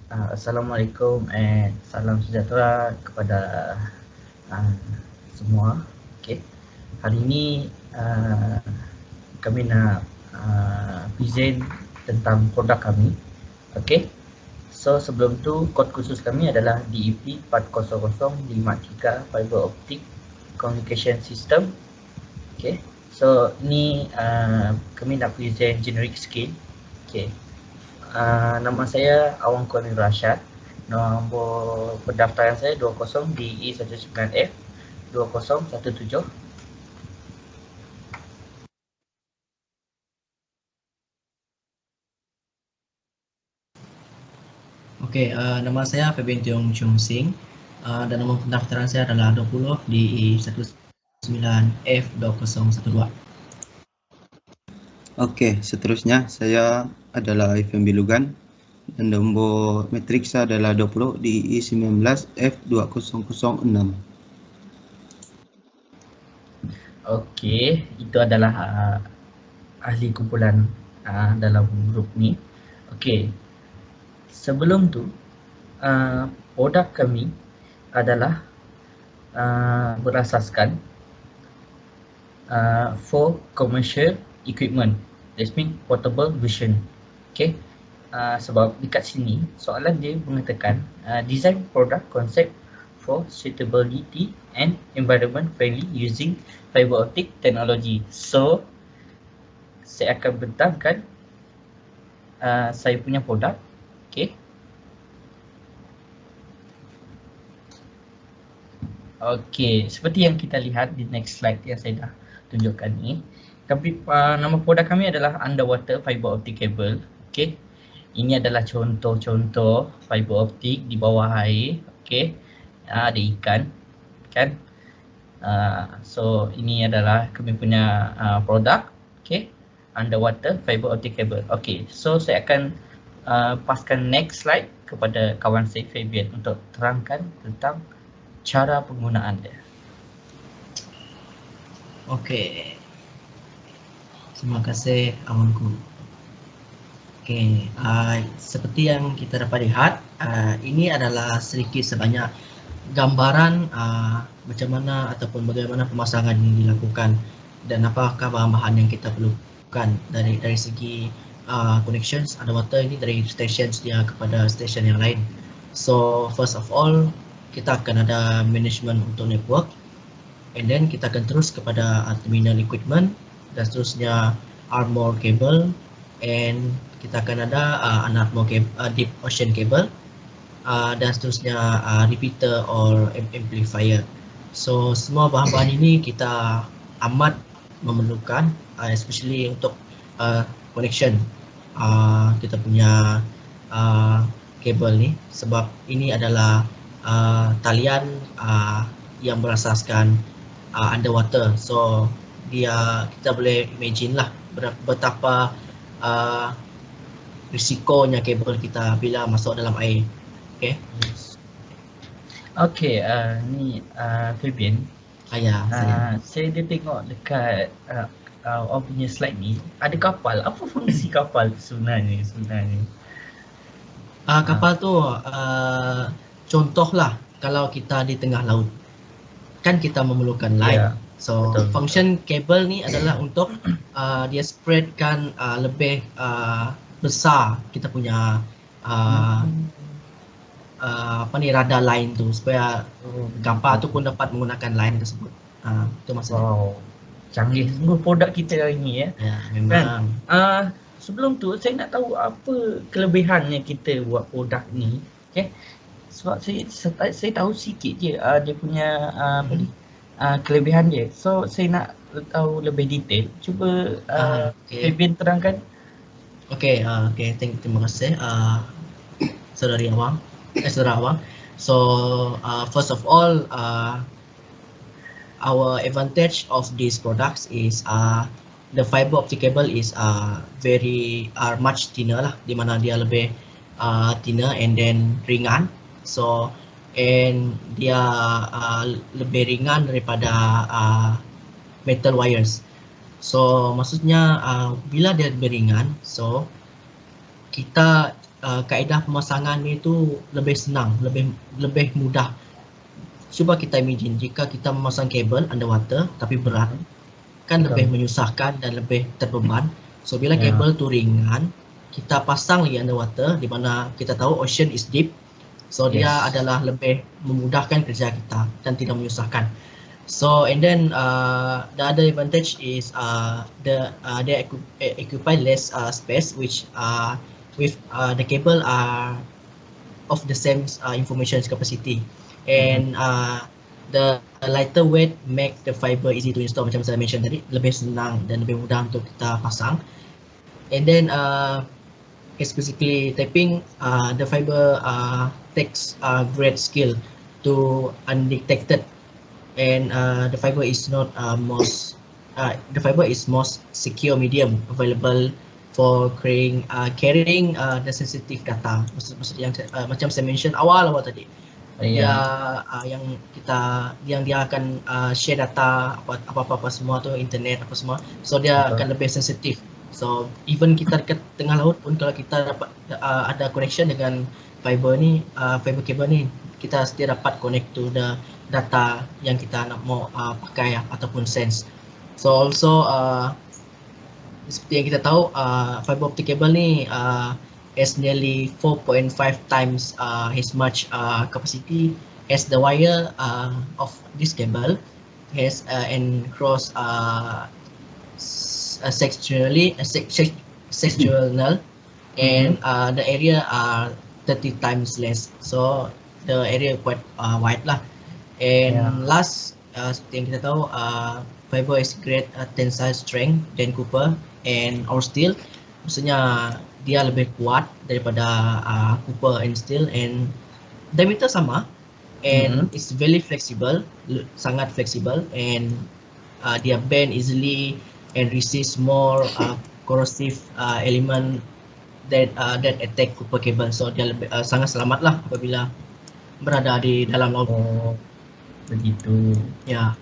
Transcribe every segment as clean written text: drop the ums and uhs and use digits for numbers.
Assalamualaikum and salam sejahtera kepada uh, semua. Okay. Hari ini kami nak present tentang produk kami. Okay. So sebelum tu kod khusus kami adalah DEP 40053 Fiber Optic Communication System. Okay. So ni kami nak present generic skin. Okay. Nama saya Awang Kuala Rashad. Nombor pendaftaran saya 20 DE19F 2017. Okey, nama saya Fabian Tiong Chung Sing dan nombor pendaftaran saya adalah 20 DE19F 2012. Okey, seterusnya saya adalah Ifem Bilugan dan nombor matrik saya adalah 20 DE19 F2006. Okey, itu adalah ahli kumpulan dalam grup ni. Okey, sebelum tu produk kami adalah berasaskan for commercial equipment. That means portable version. Okay. Sebab dekat sini soalan dia mengatakan design product concept for suitability and environment friendly using fiber optic technology. So saya akan bentangkan saya punya produk. Okay. Okay, seperti yang kita lihat di next slide yang saya dah tunjukkan ni. Tapi nama produk kami adalah underwater fiber optic cable. Okay. Ini adalah contoh-contoh fiber optic di bawah air. Okay. Ada ikan. Kan. So ini adalah kami punya produk. Okay. Underwater fiber optic cable. Okay. So saya akan paskan next slide kepada kawan saya Fabian untuk terangkan tentang cara penggunaan dia. Okey. Terima kasih Awangku. Okey, seperti yang kita dapat lihat, ini adalah sedikit sebanyak gambaran macam mana ataupun bagaimana pemasangan ini dilakukan dan apakah bahan-bahan yang kita perlukan dari segi connections underwater ini dari stations dia kepada station yang lain. So first of all, kita akan ada management untuk network, and then kita akan terus kepada terminal equipment dan seterusnya armor cable, and kita akan ada unarmor cable, deep ocean cable, dan seterusnya repeater or amplifier. So semua bahan-bahan ini kita amat memerlukan, especially untuk connection kita punya kabel ni, sebab ini adalah talian yang berasaskan underwater. So kita boleh imagine lah betapa risikonya kabel kita bila masuk dalam air. Okay. Okay, ni Fabian. Saya dah tengok dekat orang punya slide ni ada kapal. Apa fungsi kapal sebenarnya? Kapal tu contohlah kalau kita di tengah laut, kan kita memerlukan line. So betul, function kabel ni adalah untuk dia spreadkan lebih besar kita punya radar line tu supaya kapal tu pun dapat menggunakan line tersebut. Itu maksudnya. Wow, canggih sungguh produk kita hari ni ya. Ya, memang. Sebelum tu saya nak tahu apa kelebihannya kita buat produk ni. Okay. Sebab saya tahu sikit je dia punya kelebihan dia. So saya nak tahu lebih detail. Cuba Fabian terangkan. Okay, terima kasih saudara Awang. So first of all, our advantage of these products is the fiber optic cable is very much thinner lah, di mana dia lebih thinner and then ringan. So and dia lebih ringan daripada metal wires. So maksudnya bila dia lebih ringan, so kita kaedah pemasangan ni tu lebih senang, lebih mudah. Cuba kita imagine jika kita memasang kabel underwater tapi berat, kan lebih menyusahkan dan lebih terbeban. So bila kabel tu ringan, kita pasang lagi underwater di mana kita tahu ocean is deep. So dia adalah lebih memudahkan kerja kita dan tidak menyusahkan. So and then the other advantage is they occupy less space, which with the cable are of the same information capacity, and the lighter weight make the fiber easy to install, macam saya mention tadi, lebih senang dan lebih mudah untuk kita pasang. And then specifically taping, the fiber takes great skill to undetected, and the fiber is not most secure medium available for carrying the sensitive data. Maksud yang macam saya mention awal tadi, yang dia akan share data apa semua tu, internet apa semua, so dia akan lebih sensitif. So even kita dekat tengah laut pun, kalau kita dapat ada connection dengan fiber cable ni, kita setia dapat connect to the data yang kita nak mau pakai ataupun sense. So also seperti yang kita tahu, fiber optic cable ni has nearly 4.5 times as much capacity as the wire of this cable has and cross sectional, and the area are 30 times less. So the area quite wide lah. And last, seperti yang kita tahu, fiber is great tensile strength than copper and or steel. Maksudnya dia lebih kuat daripada copper and steel, and diameter sama, and it's very flexible, sangat flexible, and dia bend easily and resist more corrosive element that attack copper cable. So dia lebih, sangat selamat lah apabila berada di dalam laut. Begitu. Ya.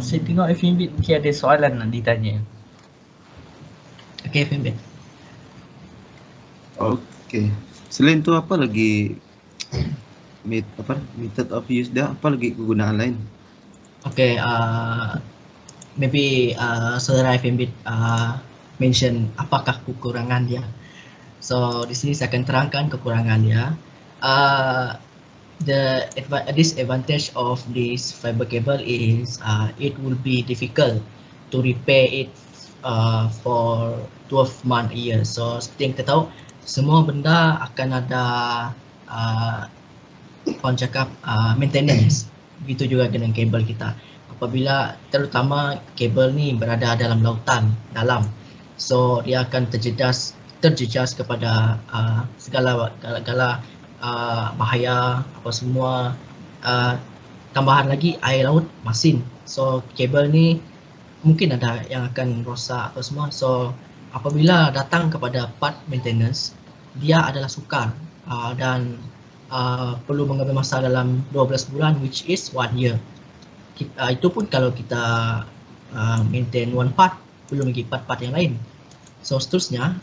Saya tengok FMB mungkin ada soalan nak ditanya. Okay, FMB. Okay. Selain tu apa lagi method of use dia, apa lagi kegunaan lain? Okay, maybe saudara FMB mention apakah kekurangan dia. So di sini saya akan terangkan kekurangan dia. The disadvantage of this fiber cable is it will be difficult to repair it for 12 months a year. So seperti yang kita tahu, semua benda akan ada maintenance. Begitu juga dengan kabel kita. Apabila terutama kabel ni berada dalam lautan dalam, so dia akan terjejas kepada segala bahaya apa semua, tambahan lagi air laut masin. So kabel ni mungkin ada yang akan rosak apa semua. So apabila datang kepada part maintenance, dia adalah sukar dan perlu mengambil masa dalam 12 bulan, which is 1 year. Itu pun kalau kita maintain one part, belum lagi part-part yang lain. So seterusnya,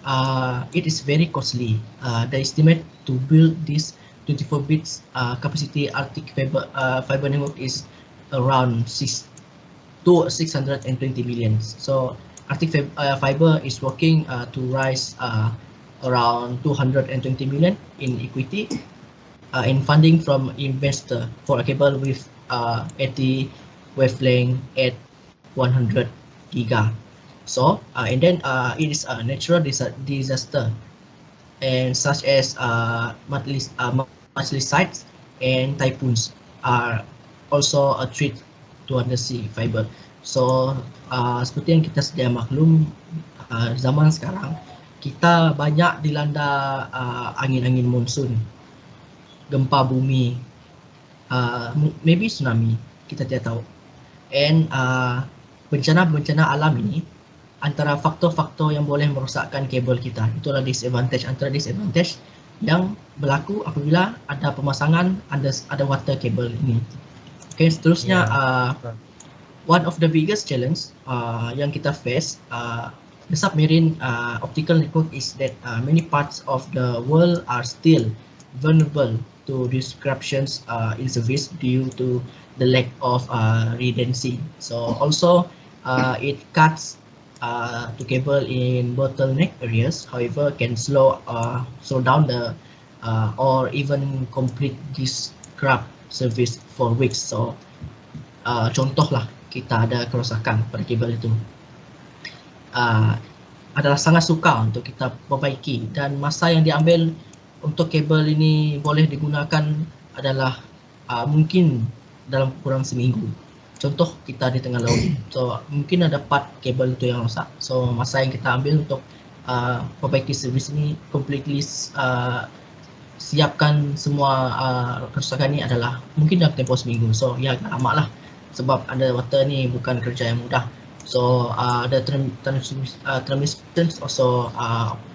it is very costly. The estimate to build this 24 bits capacity Arctic fiber network is around 620 million. So Arctic fiber is working to raise around 220 million in equity in funding from investor for a cable with 80 wavelength at 100 giga. So and then it is a natural disaster, and such as mudslides and typhoons are also a threat to undersea fiber. So seperti yang kita sedia maklum, zaman sekarang kita banyak dilanda angin-angin monsun, gempa bumi, maybe tsunami, kita tidak tahu. And bencana-bencana alam ini antara faktor-faktor yang boleh merosakkan kabel kita. Itulah antara disadvantage yang berlaku apabila ada pemasangan ada water kabel ini. Okay, seterusnya one of the biggest challenge yang kita face the submarine optical network is that many parts of the world are still vulnerable to disruptions in service due to the lack of redundancy. So also it cuts to cable in bottleneck areas, however can slow down the or even complete disrupt service for weeks. So contohlah kita ada kerosakan pada kabel itu, adalah sangat sukar untuk kita perbaiki, dan masa yang diambil untuk kabel ini boleh digunakan adalah mungkin dalam kurang seminggu. Contoh kita di tengah laut, so mungkin ada part kabel itu yang rosak, so masa yang kita ambil untuk perbaiki servis ini, completely siapkan semua kerosakan ini adalah mungkin dalam tempoh seminggu. So ya agak lama lah, sebab underwater ni bukan kerja yang mudah. So the transmissions also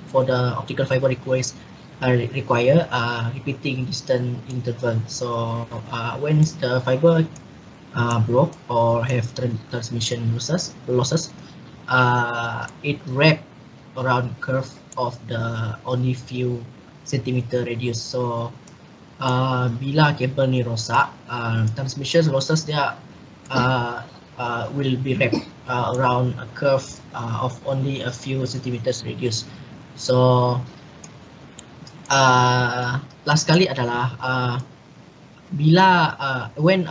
for the optical fiber require repeating distant interval. So when the fiber broke or have transmission losses, it wrap around curve of the only few centimeter radius. So bila kabel ni rosak, transmission losses dia will be wrapped around a curve of only a few centimeters radius. So last kali adalah bila when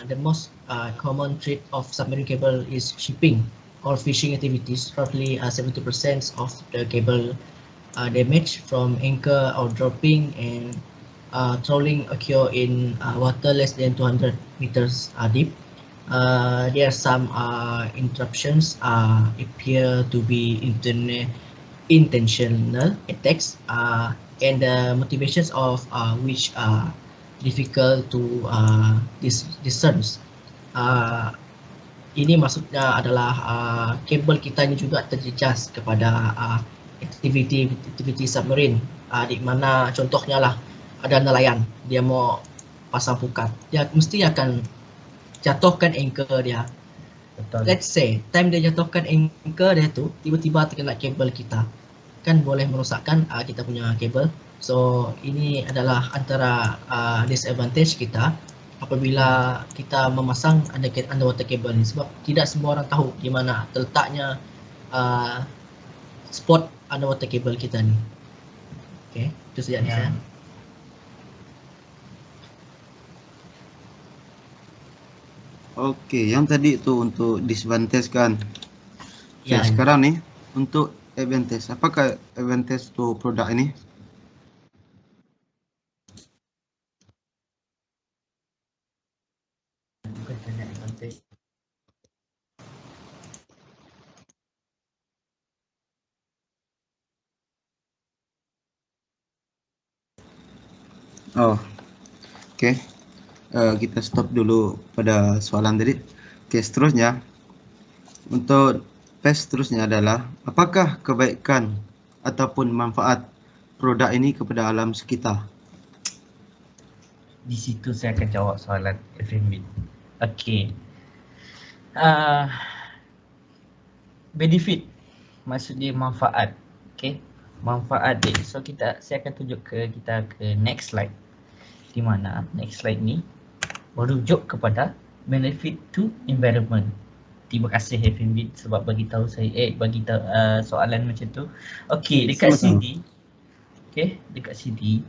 the most common threat of submarine cable is shipping or fishing activities. Roughly 70% of the cable damage from anchor or dropping and trawling occur in water less than 200 meters deep. There are some interruptions appear to be intentional attacks, and the motivations of which are difficult to discern. Ini maksudnya adalah kabel kita ini juga terjejas kepada aktiviti submarine, di mana contohnya lah ada nelayan, dia mau pasang pukat, dia mesti akan jatuhkan anchor dia. Betul. Let's say time dia jatuhkan anchor dia tu, tiba-tiba terkena kabel kita, kan boleh merosakkan kita punya kabel. So ini adalah antara disadvantage kita apabila kita memasang underwater cable ni, sebab tidak semua orang tahu di mana terletaknya spot underwater cable kita ni. Okay, itu saja dari saya. Oke, yang tadi itu untuk disadvantage kan. Ya. Sekarang nih untuk advantage. Apakah advantage untuk produk ini? Oh, oke. Kita stop dulu pada soalan tadi. Oke, seterusnya untuk tes seterusnya adalah apakah kebaikan ataupun manfaat produk ini kepada alam sekitar? Di situ saya akan jawab soalan FMB. Okey. Benefit maksudnya manfaat. Okey. Manfaat dia. So saya akan tunjuk kita ke next slide. Di mana next slide ni merujuk kepada benefit to environment. Terima kasih FMB sebab bagi tahu saya bagi tahu soalan macam tu. Okey, dekat sini. Okey, dekat sini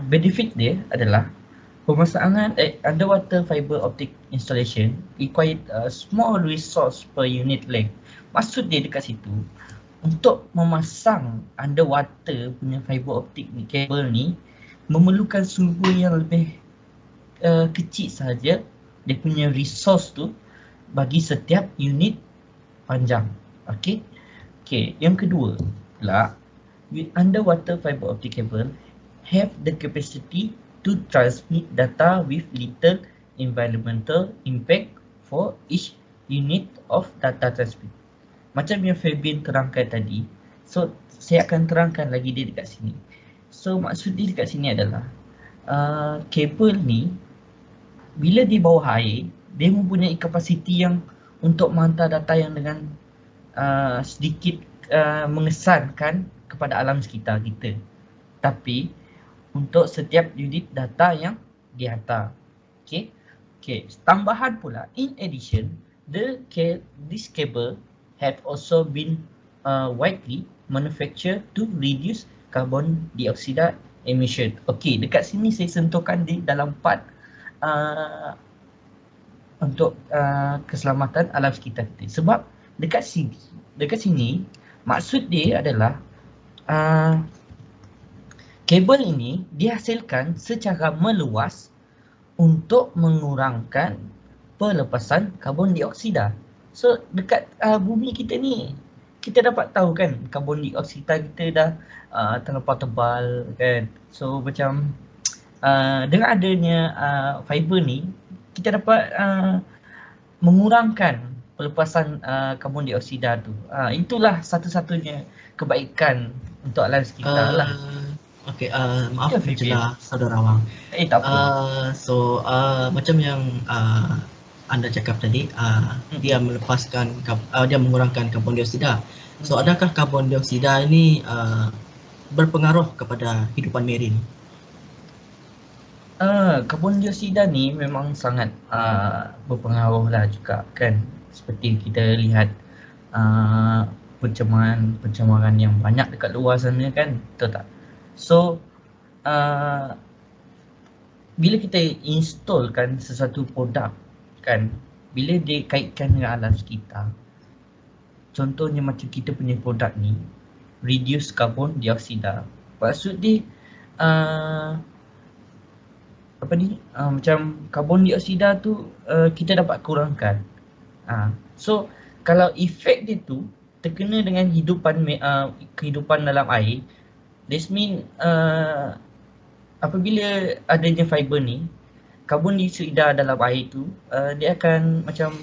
benefit dia adalah pemasangan underwater fiber optic installation required small resource per unit length. Maksud dia dekat situ, untuk memasang underwater punya fiber optic ni, kabel ni memerlukan sumber yang lebih kecil sahaja dia punya resource tu bagi setiap unit panjang. Okey. Okey, yang kedua pula, with underwater fiber optic cable have the capacity to transmit data with little environmental impact for each unit of data transmit. Macam yang Fabian terangkan tadi, so saya akan terangkan lagi dia dekat sini. So maksud dia dekat sini adalah kabel ni bila di bawah air, dia mempunyai kapasiti yang untuk menghantar data yang dengan sedikit mengesankan kepada alam sekitar kita. Tapi untuk setiap unit data yang dihantar. Okay. Tambahan pula, in addition, this cable have also been widely manufactured to reduce carbon dioxide emission. Okay, dekat sini saya sentuhkan di dalam part untuk keselamatan alam sekitar kita. Sebab dekat sini maksud dia adalah kabel ini dihasilkan secara meluas untuk mengurangkan pelepasan karbon dioksida. So dekat bumi kita ni, kita dapat tahu kan karbon dioksida kita dah terlampau tebal kan. So macam dengan adanya fiber ni, kita dapat mengurangkan pelepasan karbon dioksida tu. Itulah satu-satunya kebaikan untuk alam sekitar lah. Okey, maaf mencelah saudara Awang. Tak apa. Macam yang anda cakap tadi, dia melepaskan, dia mengurangkan karbon dioksida. So adakah karbon dioksida ini berpengaruh kepada hidupan marine? Karbon dioksida ni memang sangat berpengaruh lah juga kan. Seperti kita lihat pencemaran yang banyak dekat luar sana kan, betul tak? So bila kita installkan sesuatu produk kan, bila dikaitkan dengan alam sekitar, contohnya macam kita punya produk ni, reduce carbon dioksida, maksud dia macam karbon dioksida tu kita dapat kurangkan. So kalau efek dia tu terkena dengan kehidupan dalam air, this mean apabila adanya fiber ni, karbon dioksida dalam air tu dia akan macam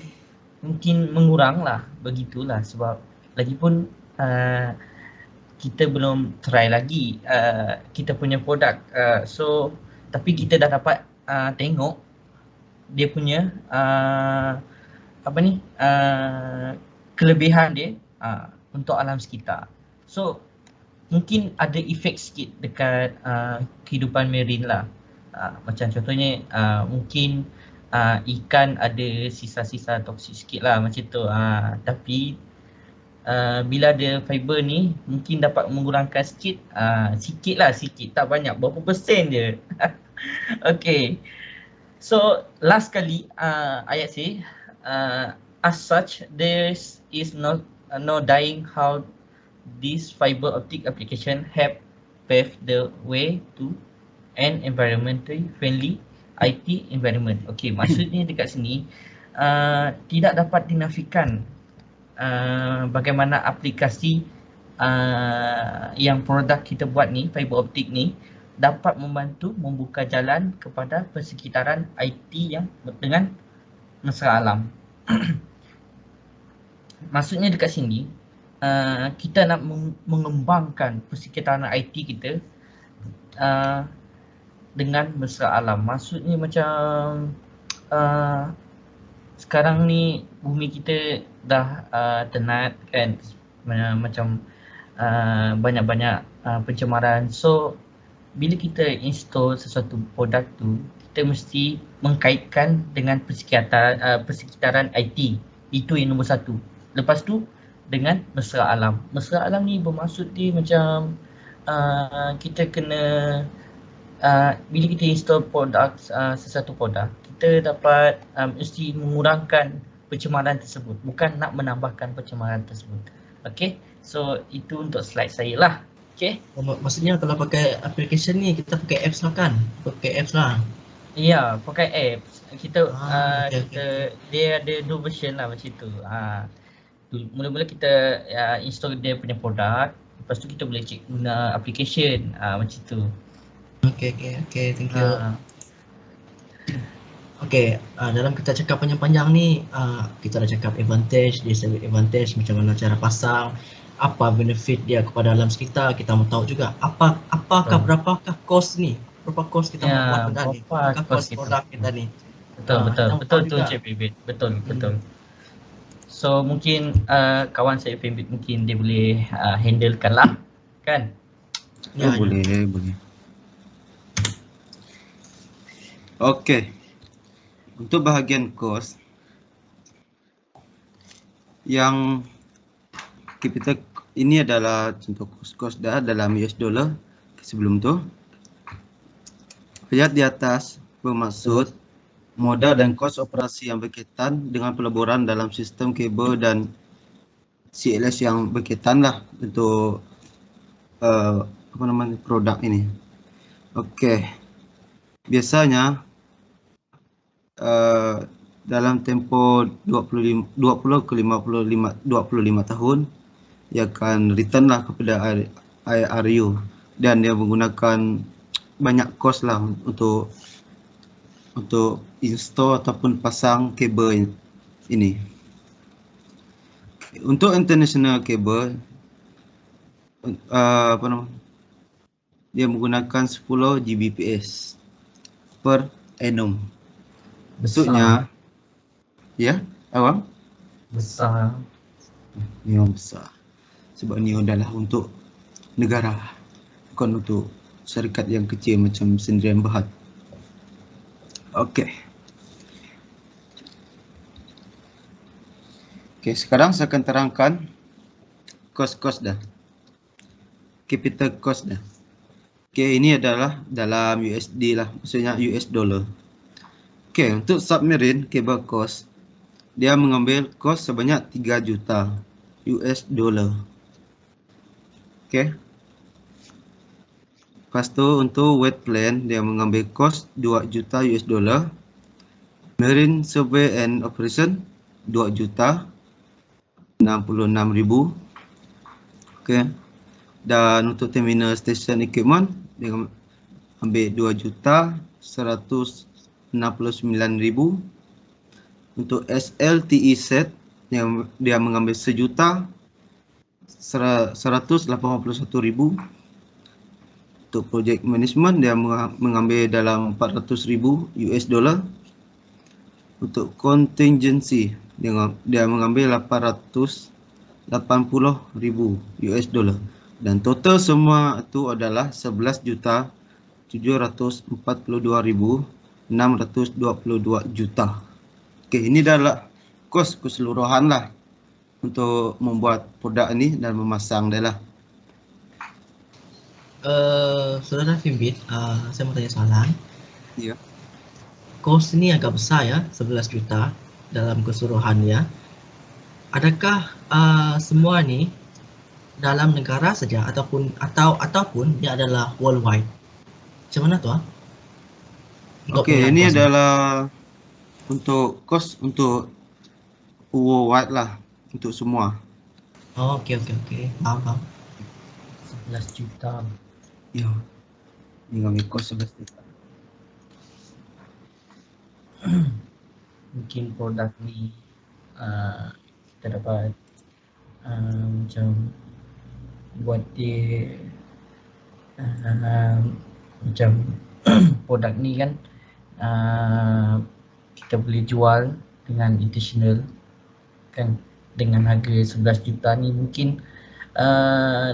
mungkin mengurang lah, begitulah. Sebab lagipun kita belum try lagi kita punya produk, so tapi kita dah dapat tengok dia punya kelebihan dia untuk alam sekitar. So mungkin ada efek sikit dekat kehidupan marine lah. Macam contohnya mungkin ikan ada sisa-sisa toksik sikit lah macam tu. Tapi bila ada fiber ni mungkin dapat mengurangkan sikit, sikit, tak banyak, berapa persen je. Okay, so last kali ayat say, as such there is no dying how this fiber optic application have paved the way to an environmentally friendly IT environment. Okay, maksudnya dekat sini tidak dapat dinafikan bagaimana aplikasi yang produk kita buat ni, fiber optic ni, dapat membantu membuka jalan kepada persekitaran IT yang dengan mesra alam. Maksudnya dekat sini kita nak mengembangkan persekitaran IT kita dengan mesra alam. Maksudnya macam sekarang ni bumi kita dah tenat kan, macam banyak-banyak pencemaran. So bila kita install sesuatu produk tu, kita mesti mengkaitkan dengan persekitaran IT. Itu yang nombor satu. Lepas tu dengan mesra alam. Mesra alam ni bermaksud dia macam kita kena bila kita install produk, sesuatu produk, kita dapat mesti mengurangkan pencemaran tersebut, bukan nak menambahkan pencemaran tersebut. Okay, so itu untuk slide saya lah. Okay. Maksudnya kalau pakai application ni kita pakai apps lah kan? Pakai apps lah. Ya, pakai apps. Kita okay. Dia ada dua version lah macam tu. Mula-mula kita install dia punya produk, lepas tu kita boleh cek guna application macam tu. Okay, thank you. Okay, dalam kita cakap panjang-panjang ni, kita dah cakap advantage, disadvantage, macam mana cara pasang, apa benefit dia kepada alam sekitar, kita mau tahu juga berapakah kos ni, berapa kos kita buat benda ni, berapa kos produk kita ni. Betul Cik Bibit, betul. So mungkin kawan saya FMB mungkin dia boleh handlekan lah, kan? Ya, boleh. Okey. Untuk bahagian kos yang kita ini adalah contoh kos dah dalam US dollar sebelum tu. Ayat di atas bermaksud modal dan kos operasi yang berkaitan dengan peleburan dalam sistem kabel dan CLS yang berkaitan lah untuk produk ini. Okey. Biasanya dalam tempoh 20 ke 25 tahun ia akan return lah kepada IRU dan dia menggunakan banyak kos lah untuk install ataupun pasang kabel ini. Untuk international kabel dia menggunakan 10 Gbps per annum. Maksudnya, ya, awam? Besar. Neon besar. Sebab neon adalah untuk negara, bukan untuk syarikat yang kecil macam Sendirian Berhad. Okey. Okey, sekarang saya akan terangkan kos-kos dah. Capital cost dah. Okey, ini adalah dalam USD lah, maksudnya US dollar. Okey, untuk submarine cable cost, dia mengambil kos sebanyak 3 juta US dollar. Okey. Lepas tu untuk wet plan, dia mengambil kos 2 juta US dollar. Marine survey and operation 2 juta 66,000. Okey. Dan untuk terminal station equipment, dia ambil 2 juta 169,000. Untuk SLTE set yang dia mengambil 1 juta 181,000. Untuk project management dia mengambil dalam 400,000 US dollar. Untuk contingency dia mengambil 880,000 US dollar. Dan total semua itu adalah 11 juta 742,622 juta. Okey, ini adalah kos keseluruhan lah untuk membuat produk ini dan memasang dia lah. Saudara Fimbit, saya mau tanya soalan. Ya. Kos ini agak besar ya, 11 juta dalam keseluruhan ya. Adakah semua ni dalam negara saja ataupun dia adalah worldwide? Macam mana tu Okey, ini adalah untuk kos untuk worldwide lah, untuk semua. Oh, okey. Faham. 11 juta. Ya. Ini kami kos 11 juta. Mungkin produk ni kita dapat macam buat dia macam produk ni kan kita boleh jual dengan additional kan dengan harga 11 juta ni. Mungkin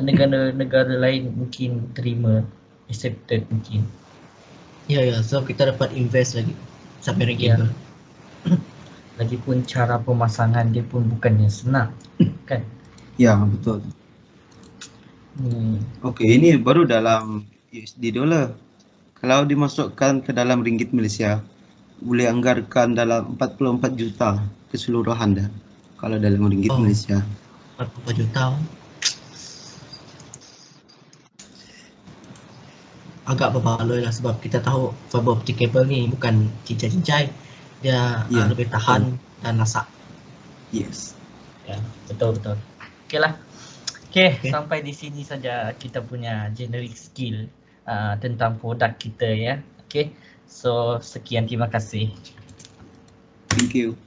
negara-negara lain mungkin terima, accepted mungkin. Ya, so kita dapat invest lagi submarine cable. Lagipun cara pemasangan dia pun bukannya senang kan. Ya, betul. Okey, ini baru dalam USD dollar. Kalau dimasukkan ke dalam ringgit Malaysia, boleh anggarkan dalam 44 juta keseluruhan dah. Kalau dalam ringgit Malaysia. 44 juta. Agak berbaloi lah sebab kita tahu fiber optic cable ni bukan cincai-cincai. Dia lebih tahan dan lasak. Yes. Ya, betul. Okeylah. Okey, sampai di sini saja kita punya generic skill tentang produk kita ya. Okey. So sekian, terima kasih. Thank you.